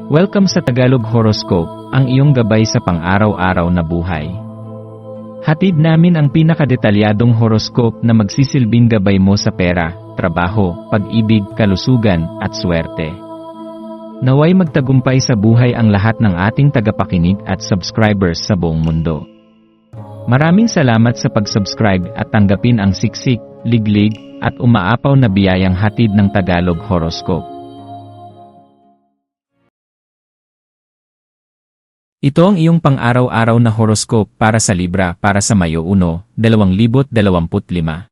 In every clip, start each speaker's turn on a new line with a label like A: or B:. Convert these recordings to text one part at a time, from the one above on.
A: Welcome sa Tagalog Horoscope, ang iyong gabay sa pang-araw-araw na buhay. Hatid namin ang pinakadetalyadong horoscope na magsisilbing gabay mo sa pera, trabaho, pag-ibig, kalusugan, at swerte. Naway magtagumpay sa buhay ang lahat ng ating tagapakinig at subscribers sa buong mundo. Maraming salamat sa pag-subscribe at tanggapin ang siksik, liglig, at umaapaw na biyayang hatid ng Tagalog Horoscope. Ito ang iyong pang-araw-araw na horoscope para sa Libra para sa Mayo 1, 2025.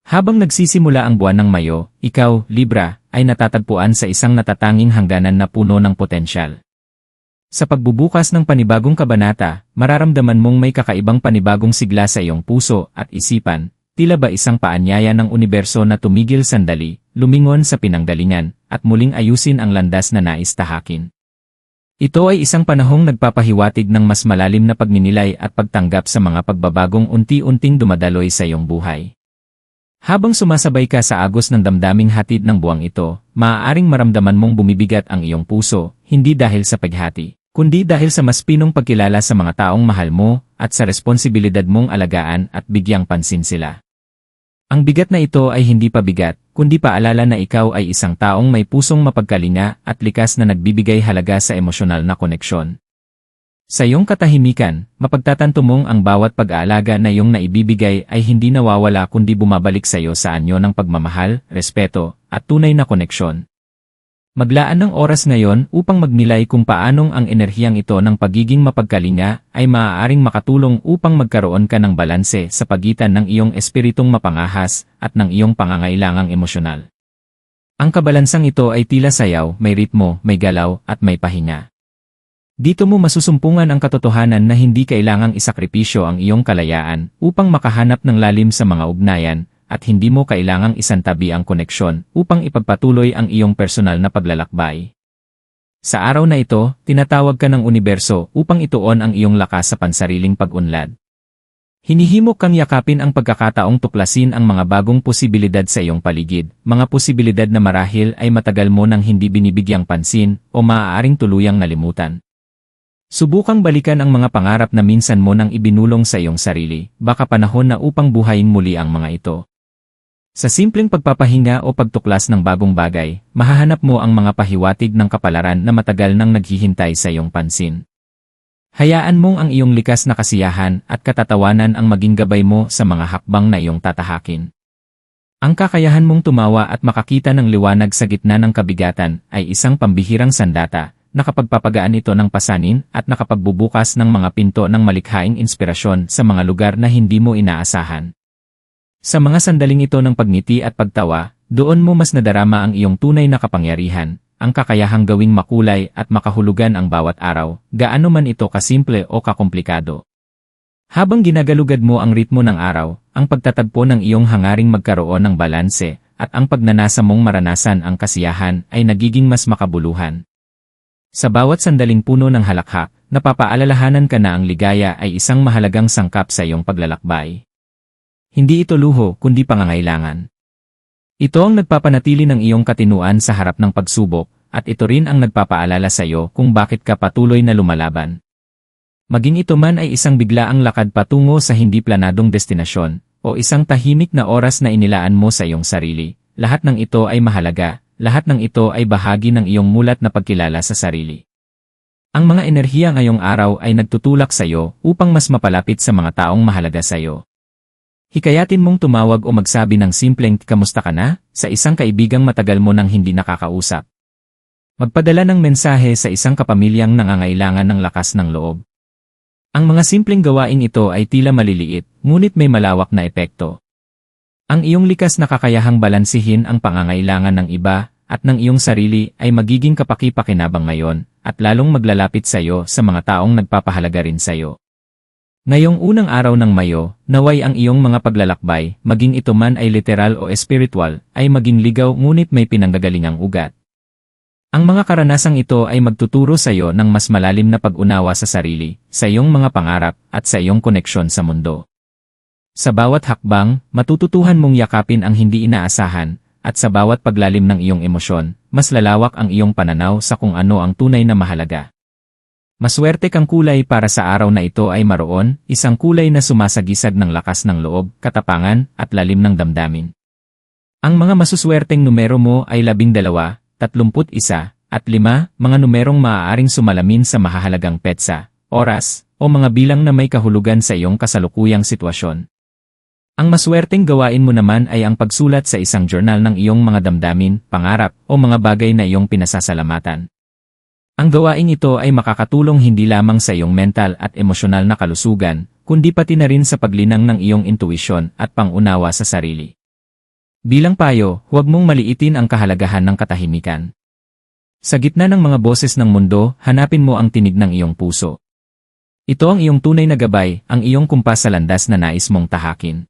A: Habang nagsisimula ang buwan ng Mayo, ikaw, Libra, ay natatagpuan sa isang natatanging hangganan na puno ng potensyal. Sa pagbubukas ng panibagong kabanata, mararamdaman mong may kakaibang panibagong sigla sa iyong puso at isipan, tila ba isang paanyaya ng universo na tumigil sandali, lumingon sa pinanggalingan, at muling ayusin ang landas na nais tahakin. Ito ay isang panahong nagpapahiwatig ng mas malalim na pagninilay at pagtanggap sa mga pagbabagong unti-unting dumadaloy sa iyong buhay. Habang sumasabay ka sa agos ng damdaming hatid ng buwang ito, maaaring maramdaman mong bumibigat ang iyong puso, hindi dahil sa paghati, kundi dahil sa mas pinong pagkilala sa mga taong mahal mo at sa responsibilidad mong alagaan at bigyang pansin sila. Ang bigat na ito ay hindi pabigat, kundi paalala na ikaw ay isang taong may pusong mapagkalinga at likas na nagbibigay halaga sa emosyonal na koneksyon. Sa iyong katahimikan, mapagtatanto mong ang bawat pag-aalaga na iyong naibibigay ay hindi nawawala kundi bumabalik sa iyo sa anyo ng pagmamahal, respeto, at tunay na koneksyon. Maglaan ng oras ngayon upang magnilay kung paanong ang enerhiyang ito ng pagiging mapagkalinga ay maaaring makatulong upang magkaroon ka ng balanse sa pagitan ng iyong espiritong mapangahas at ng iyong pangangailangang emosyonal. Ang kabalansang ito ay tila sayaw, may ritmo, may galaw, at may pahinga. Dito mo masusumpungan ang katotohanan na hindi kailangang isakripisyo ang iyong kalayaan upang makahanap ng lalim sa mga ugnayan, at hindi mo kailangang isantabi ang koneksyon upang ipagpatuloy ang iyong personal na paglalakbay. Sa araw na ito, tinatawag ka ng universo upang ituon ang iyong lakas sa pansariling pag-unlad. Hinihimok kang yakapin ang pagkakataong tuklasin ang mga bagong posibilidad sa iyong paligid, mga posibilidad na marahil ay matagal mo nang hindi binibigyang pansin o maaaring tuluyang nalimutan. Subukang balikan ang mga pangarap na minsan mo nang ibinulong sa iyong sarili, baka panahon na upang buhayin muli ang mga ito. Sa simpleng pagpapahinga o pagtuklas ng bagong bagay, mahahanap mo ang mga pahiwatig ng kapalaran na matagal nang naghihintay sa iyong pansin. Hayaan mong ang iyong likas na kasiyahan at katatawanan ang maging gabay mo sa mga hakbang na iyong tatahakin. Ang kakayahan mong tumawa at makakita ng liwanag sa gitna ng kabigatan ay isang pambihirang sandata, nakapagpapagaan ito ng pasanin at nakapagbubukas ng mga pinto ng malikhaing inspirasyon sa mga lugar na hindi mo inaasahan. Sa mga sandaling ito ng pagngiti at pagtawa, doon mo mas nadarama ang iyong tunay na kapangyarihan, ang kakayahang gawing makulay at makahulugan ang bawat araw, gaano man ito kasimple o kakomplikado. Habang ginagalugad mo ang ritmo ng araw, ang pagtatagpo ng iyong hangaring magkaroon ng balanse, at ang pagnanasa mong maranasan ang kasiyahan ay nagiging mas makabuluhan. Sa bawat sandaling puno ng halakhak, napapaalalahanan ka na ang ligaya ay isang mahalagang sangkap sa iyong paglalakbay. Hindi ito luho kundi pangangailangan. Ito ang nagpapanatili ng iyong katinuan sa harap ng pagsubok, at ito rin ang nagpapaalala sa iyo kung bakit ka patuloy na lumalaban. Maging ito man ay isang biglaang lakad patungo sa hindi planadong destinasyon, o isang tahimik na oras na inilaan mo sa iyong sarili, lahat ng ito ay mahalaga, lahat ng ito ay bahagi ng iyong mulat na pagkilala sa sarili. Ang mga enerhiya ngayong araw ay nagtutulak sa iyo upang mas mapalapit sa mga taong mahalaga sa iyo. Hikayatin mong tumawag o magsabi ng simpleng "Kamusta ka na?" sa isang kaibigang matagal mo nang hindi nakakausap. Magpadala ng mensahe sa isang kapamilyang nangangailangan ng lakas ng loob. Ang mga simpleng gawain ito ay tila maliliit, ngunit may malawak na epekto. Ang iyong likas na kakayahang balansihin ang pangangailangan ng iba at ng iyong sarili ay magiging kapaki-pakinabang ngayon, at lalong maglalapit sa iyo sa mga taong nagpapahalaga rin sa iyo. Ngayong unang araw ng Mayo, naway ang iyong mga paglalakbay, maging ito man ay literal o espiritual, ay maging ligaw ngunit may pinanggagalingang ugat. Ang mga karanasang ito ay magtuturo sa iyo ng mas malalim na pag-unawa sa sarili, sa iyong mga pangarap, at sa iyong koneksyon sa mundo. Sa bawat hakbang, matututuhan mong yakapin ang hindi inaasahan, at sa bawat paglalim ng iyong emosyon, mas lalawak ang iyong pananaw sa kung ano ang tunay na mahalaga. Maswerte kang kulay para sa araw na ito ay maroon, isang kulay na sumasagisag ng lakas ng loob, katapangan, at lalim ng damdamin. Ang mga masuswerteng numero mo ay 12, 31, at 5, mga numerong maaaring sumalamin sa mahahalagang petsa, oras, o mga bilang na may kahulugan sa iyong kasalukuyang sitwasyon. Ang maswerteng gawain mo naman ay ang pagsulat sa isang journal ng iyong mga damdamin, pangarap, o mga bagay na iyong pinasasalamatan. Ang gawain ito ay makakatulong hindi lamang sa iyong mental at emosyonal na kalusugan, kundi pati na rin sa paglinang ng iyong intuisyon at pangunawa sa sarili. Bilang payo, huwag mong maliitin ang kahalagahan ng katahimikan. Sa gitna ng mga boses ng mundo, hanapin mo ang tinig ng iyong puso. Ito ang iyong tunay na gabay, ang iyong kumpas sa landas na nais mong tahakin.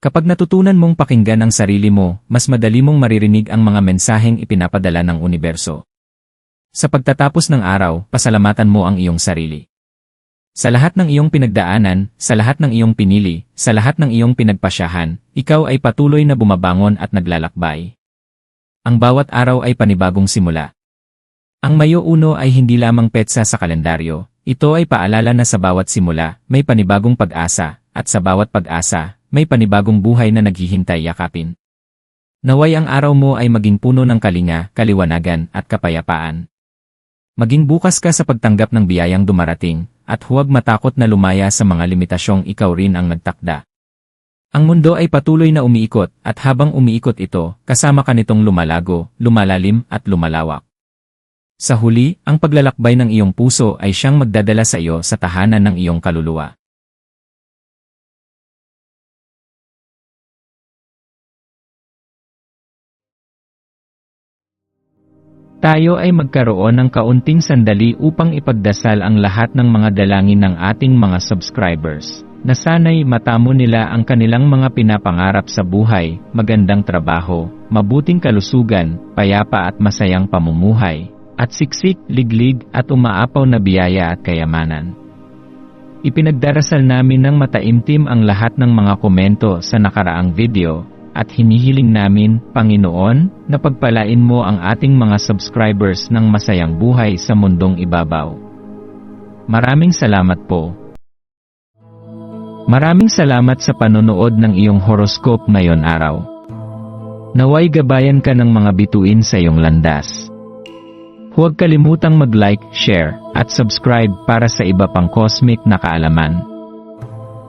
A: Kapag natutunan mong pakinggan ang sarili mo, mas madali mong maririnig ang mga mensaheng ipinapadala ng universo. Sa pagtatapos ng araw, pasalamatan mo ang iyong sarili. Sa lahat ng iyong pinagdaanan, sa lahat ng iyong pinili, sa lahat ng iyong pinagpasyahan, ikaw ay patuloy na bumabangon at naglalakbay. Ang bawat araw ay panibagong simula. Ang Mayo 1 ay hindi lamang petsa sa kalendaryo, ito ay paalala na sa bawat simula, may panibagong pag-asa, at sa bawat pag-asa, may panibagong buhay na naghihintay yakapin. Naway ang araw mo ay maging puno ng kalinga, kaliwanagan, at kapayapaan. Maging bukas ka sa pagtanggap ng biyayang dumarating, at huwag matakot na lumaya sa mga limitasyong ikaw rin ang nagtakda. Ang mundo ay patuloy na umiikot, at habang umiikot ito, kasama ka nitong lumalago, lumalalim, at lumalawak. Sa huli, ang paglalakbay ng iyong puso ay siyang magdadala sa iyo sa tahanan ng iyong kaluluwa. Tayo ay magkaroon ng kaunting sandali upang ipagdasal ang lahat ng mga dalangin ng ating mga subscribers, na sana'y matamo nila ang kanilang mga pinapangarap sa buhay, magandang trabaho, mabuting kalusugan, payapa at masayang pamumuhay, at siksik, liglig at umaapaw na biyaya at kayamanan. Ipinagdarasal namin ng mataimtim ang lahat ng mga komento sa nakaraang video, at hinihiling namin, Panginoon, na pagpalain mo ang ating mga subscribers ng masayang buhay sa mundong ibabaw. Maraming salamat po. Maraming salamat sa panonood ng iyong horoscope ngayon araw. Naway gabayan ka ng mga bituin sa iyong landas. Huwag kalimutang mag-like, share, at subscribe para sa iba pang cosmic na kaalaman.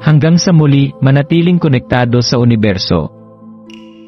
A: Hanggang sa muli, manatiling konektado sa universo.